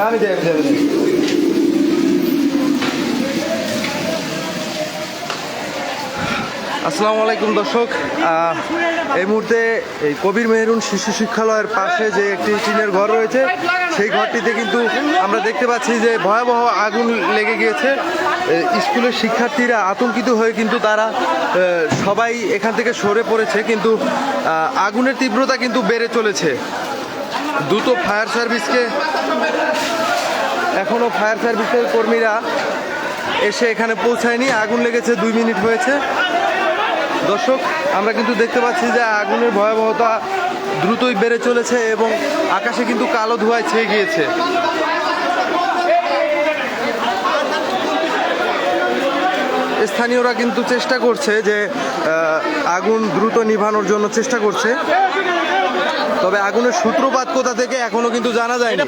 আমি যাই। আসসালামু আলাইকুম দর্শক, এই মুহূর্তে এই কবির মেহেরুন শিশু শিক্ষালয়ের পাশে যে একটি টিনের ঘর রয়েছে সেই ঘরটিতে কিন্তু আমরা দেখতে পাচ্ছি যে ভয়াবহ আগুন লেগে গিয়েছে। স্কুলের শিক্ষার্থীরা আতঙ্কিত হয়ে কিন্তু তারা সবাই এখান থেকে সরে পড়েছে, কিন্তু আগুনের তীব্রতা কিন্তু বেড়ে চলেছে। দ্রুত ফায়ার সার্ভিসকে, এখনও ফায়ার সার্ভিসের কর্মীরা এসে এখানে পৌঁছায়নি। আগুন লেগেছে 2 মিনিট হয়েছে। দর্শক, আমরা কিন্তু দেখতে পাচ্ছি যে আগুনের ভয়াবহতা দ্রুতই বেড়ে চলেছে এবং আকাশে কিন্তু কালো ধোঁয়ায় ছেয়ে গিয়েছে। স্থানীয়রা কিন্তু চেষ্টা করছে যে আগুন দ্রুত নিভানোর জন্য চেষ্টা করছে, তবে আগুনের সূত্রপাত কোথা থেকে এখনো কিন্তু জানা যায়নি।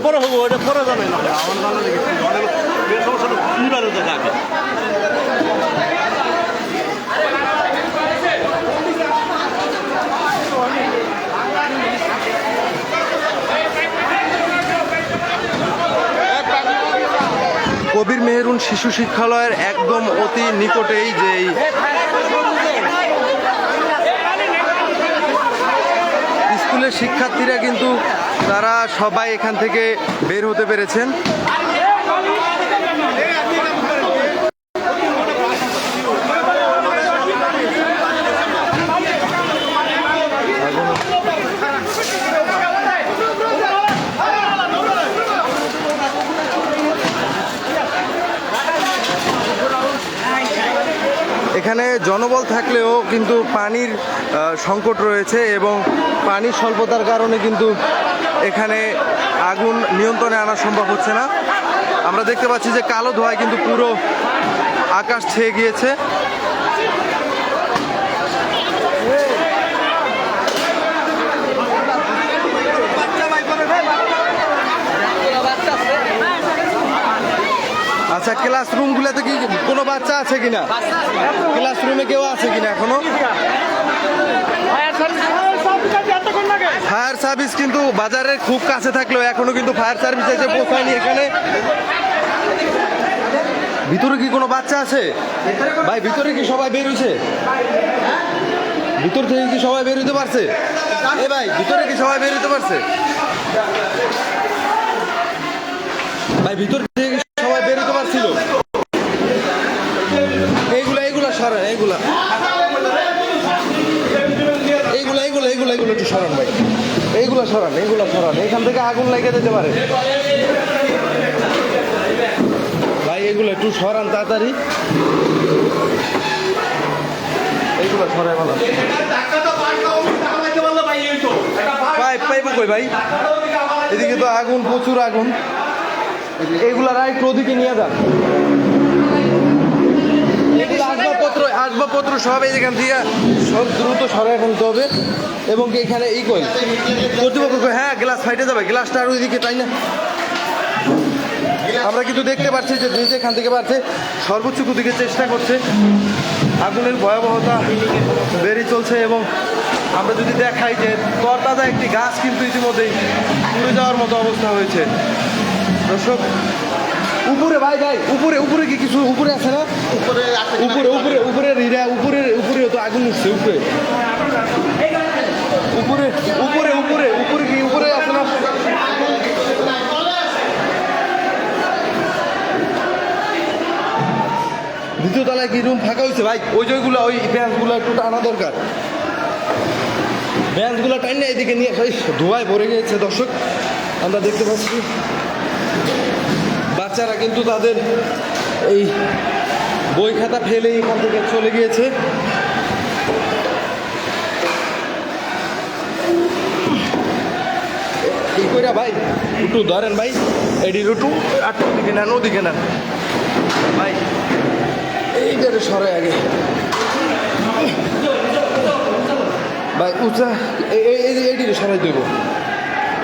কবির মেহেরুন শিশু শিক্ষালয়ের একদম অতি নিকটেই যেই স্কুলের শিক্ষার্থীরা কিন্তু তারা সবাই এখান থেকে বের হতে পেরেছেন। এখানে জনবল থাকলেও কিন্তু পানির সংকট রয়েছে এবং পানির স্বল্পতার কারণে কিন্তু এখানে আগুন নিয়ন্ত্রণে আনা সম্ভব হচ্ছে না। আমরা দেখতে পাচ্ছি যে কালো ধোঁয়ায় কিন্তু পুরো আকাশ ছেয়ে গিয়েছে। আচ্ছা, ক্লাসরুমগুলোতে কি কোনো বাচ্চা আছে কিনা? ক্লাসরুমে কেউ আছে কিনা এখনো? ফায়ার সার্ভিস কিন্তু বাজারের খুব কাছে থাকলেও এখনো কিন্তু ফায়ার সার্ভিস এসে পৌঁছায়নি এখানে। ভিতরে কি কোনো বাচ্চা আছে ভাই? ভিতরে কি সবাই বের হয়েছে? ভিতর থেকে কি সবাই বের হতে পারছে? এ ভাই, ভিতরে কি সবাই বের হতে পারছে? ভাই, ভিতর থেকে সবাই বের হতে পারছিল? এইগুলা সরান, এইগুলা একটু সরান ভাই, এইগুলা সরান। এখান থেকে আগুন লেগে যেতে পারে ভাই, এগুলো একটু সরান তাড়াতাড়ি। এইগুলা সরাই ভালো ভাই। পাইবো কই ভাই? এদিকে তো আগুন, প্রচুর আগুন। এইগুলা একটু ওদিকে নিয়ে যান। আসবাবপত্র সব এখান থেকে সব দ্রুত সরাই ফেলতে হবে। এবং এখানে এই কই কর্তৃপক্ষ, হ্যাঁ গ্লাস ফাইটে যাবে, গ্লাসটা আর ওইদিকে, তাই না? আমরা কিন্তু দেখতে পাচ্ছি যে নিজে এখান থেকে পারছে, সর্বোচ্চ দিকে চেষ্টা করছে। আগুনের ভয়াবহতা বেড়ে চলছে এবং আমরা যদি দেখাই যে তরতাজা একটি গাছ কিন্তু ইতিমধ্যেই পুড়ে যাওয়ার মতো অবস্থা হয়েছে। দর্শক, উপরে ভাই উপরে কি কিছু উপরে আছে না? উপরে তো আগুন উঠছে। উপরে কি উপরে আছে না? দ্বিতীয় তলায় কি রুম ফাঁকা হয়েছে ভাই? ওই বেঞ্চগুলো একটু টানা দরকার। বেঞ্চগুলো টাইনে এদিকে নিয়ে ধোঁয়ায় ভরে গিয়েছে। দর্শক, আমরা দেখতে পাচ্ছি বাচ্চারা কিন্তু তাদের এই বই খাতা ফেলে এখান থেকে চলে গিয়েছে। কি কইরা ভাই একটু ধরেন ভাই, এডির একটু আটটা দিকে নেন, ওদিকে নেন ভাই। এইটারে সরে আগে ভাই, উঁচা এইদিকে সরাই দেব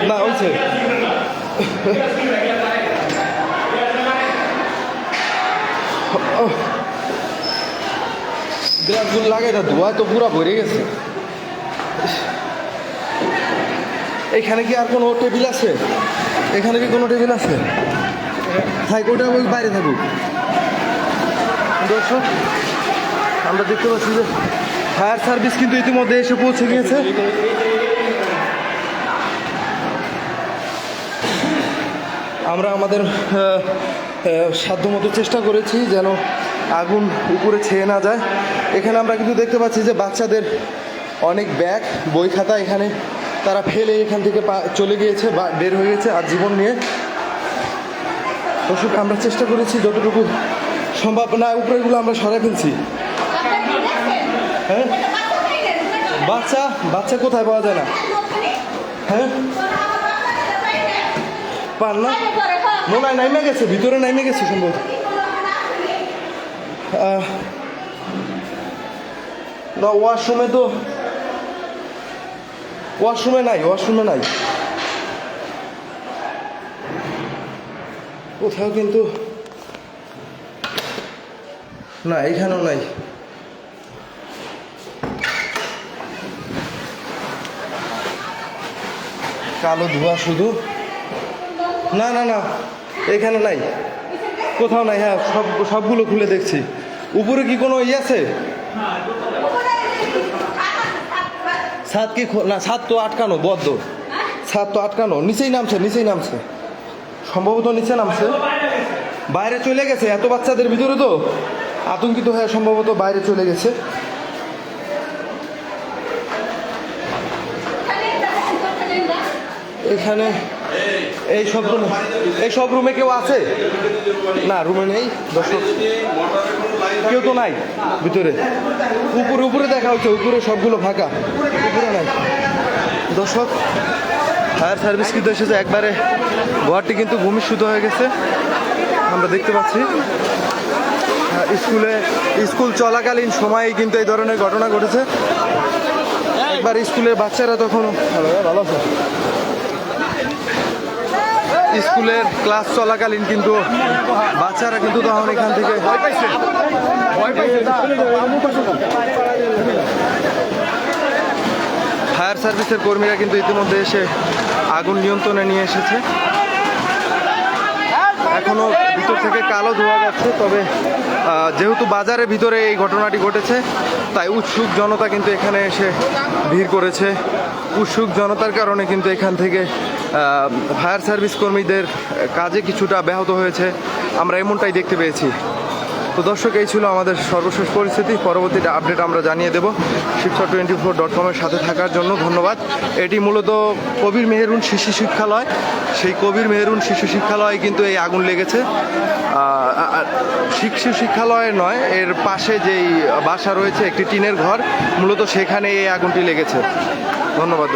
না, হয়েছে। গ্লাসগুলো লাগে না, ধোয়া তো পুরা ভরে গেছে। এখানে কি আর কোনো টেবিল আছে? এখানে কি কোনো টেবিল আছে? থাক, ওটা ওই বাইরে থাকুক। দর্শক, আমরা দেখতে পাচ্ছি যে ফায়ার সার্ভিস কিন্তু ইতিমধ্যে এসে পৌঁছে গিয়েছে। আমরা আমাদের সাধ্যমতো চেষ্টা করেছি যেন আগুন উপরে ছেয়ে না যায়। এখানে আমরা কিন্তু দেখতে পাচ্ছি যে বাচ্চাদের অনেক ব্যাগ, বই খাতা এখানে তারা ফেলে এখান থেকে চলে গিয়েছে বা বের হয়ে গেছে আর জীবন নিয়ে। দর্শক, আমরা চেষ্টা করেছি যতটুকু সম্ভব। না, উপরেগুলো আমরা সরাই ফেলছি। হ্যাঁ, বাচ্চা কোথায় পাওয়া যায় না? হ্যাঁ, পান না, মনে হয় নাইমে গেছে, ভিতরে নাইমে গেছে সম্ভব। না, ওয়াশরুমে নাই কোথাও, কিন্তু না, এখানেও নাই। কালো ধোঁয়া শুধু। না, এখানে নাই, কোথাও নাই। হ্যাঁ, সবগুলো খুলে দেখছি। উপরে কি কোনো আছে? ছাদ কি না? ছাদ তো আটকানো, বদ্ধ। ছাদ তো আটকানো, নিচেই নামছে সম্ভবত, নিচে নামছে, বাইরে চলে গেছে। এত বাচ্চাদের ভিতরে তো আতঙ্কিত হয়ে সম্ভবত বাইরে চলে গেছে। এখানে এই সব রুমে কেউ আছে? না, রুমে নেই। দর্শক, কেউ তো নাই ভিতরে। উপরে দেখা হচ্ছে, উপরে সবগুলো ফাঁকা, উপরে নাই। দর্শক, ফায়ার সার্ভিস কিন্তু এসেছে একবারে। ঘরটি কিন্তু ভূমিচ্যুত হয়ে গেছে, আমরা দেখতে পাচ্ছি। স্কুল চলাকালীন সময়ে কিন্তু এই ধরনের ঘটনা ঘটেছে। একবার স্কুলের বাচ্চারা তখন ভালো আছে, স্কুলের ক্লাস চলাকালীন কিন্তু বাচ্চারা কিন্তু তখন এখান থেকে ফায়ার সার্ভিসের কর্মীরা কিন্তু ইতিমধ্যে এসে আগুন নিয়ন্ত্রণে নিয়ে এসেছে। এখনো ভিতর থেকে কালো ধোঁয়া যাচ্ছে, তবে যেহেতু বাজারের ভিতরে এই ঘটনাটি ঘটেছে তাই উৎসুক জনতা কিন্তু এখানে এসে ভিড় করেছে। উৎসুক জনতার কারণে কিন্তু এখান থেকে ফায়ার সার্ভিস কর্মীদের কাজে কিছুটা ব্যাহত হয়েছে, আমরা এমনটাই দেখতে পেয়েছি। তো দর্শক, এই ছিল আমাদের সর্বশেষ পরিস্থিতি। পরবর্তীতে আপডেট আমরা জানিয়ে দেব। শিবচর24.com-এর সাথে থাকার জন্য ধন্যবাদ। এটি মূলত কবির মেহেরুন শিশু শিক্ষালয়। সেই কবির মেহেরুন শিশু শিক্ষালয়ে কিন্তু এই আগুন লেগেছে। শিশু শিক্ষালয় নয়, এর পাশে যেই বাসা রয়েছে একটি টিনের ঘর, মূলত সেখানে এই আগুনটি লেগেছে। ধন্যবাদ।